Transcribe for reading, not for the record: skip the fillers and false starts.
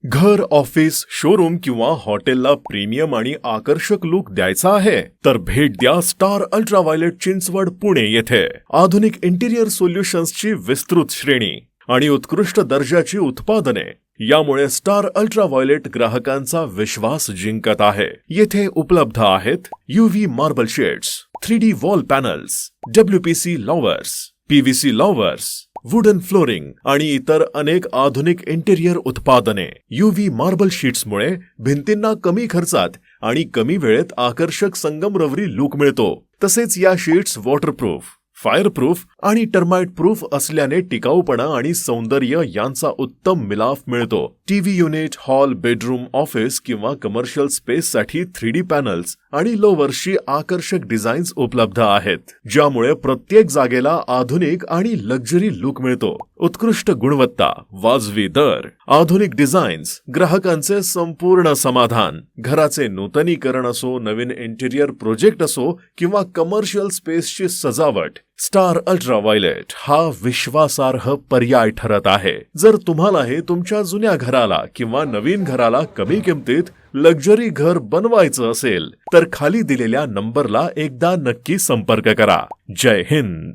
घर, office, showroom किंवा हॉटेलला प्रीमियम आणि आकर्षक लुक द्यायचा आहे तर भेट द्या स्टार अल्ट्राव्हायोलेट चिंचवड पुणे येथे. आधुनिक इंटिरियर सोल्युशन्सची विस्तृत श्रेणी आणि उत्कृष्ट दर्जाची उत्पादने यामुळे स्टार अल्ट्राव्हायोलेट ग्राहकांचा विश्वास जिंकत आहे. येथे उपलब्ध आहेत UV marble shades, 3D wall panels, WPC louvres, PVC louvres, wooden flooring आणि इतर अनेक आधुनिक इंटिरियर उत्पादने. UV मार्बल शीट्समुळे भिंतींना कमी खर्चात आणि कमी वेळेत आकर्षक संगमरवरी लुक मिळतो. तसेच या शीट्स वॉटरप्रूफ, फायरप्रूफ आणि टर्माइट प्रूफ असल्याने टिकाऊपणा आणि सौंदर्य यांचा उत्तम मिलाफ मिळतो. TV unit, hall, bedroom, office किंवा कमर्शियल स्पेससाठी 3D पॅनल्स आणि लोवर्सची आकर्षक डिझाईन्स उपलब्ध आहेत, ज्यामुळे प्रत्येक जागेला आधुनिक आणि लक्झरी लुक मिळतो. उत्कृष्ट गुणवत्ता, वाजवी दर, आधुनिक डिझाईन्स, ग्राहकांचे संपूर्ण समाधान. घराचे नूतनीकरण असो, नवीन इंटिरियर प्रोजेक्ट असो किंवा कमर्शियल स्पेसची सजावट, स्टार अल्ट्राव्हायोलेट हा विश्वासार्ह पर्याय ठरत आहे. जर तुम्हालाही तुमच्या जुन्या घराला किंवा नवीन घराला कमी किमतीत लक्झरी घर बनवायचं असेल तर खाली दिलेल्या नंबरला एकदा नक्की संपर्क करा. जय हिंद.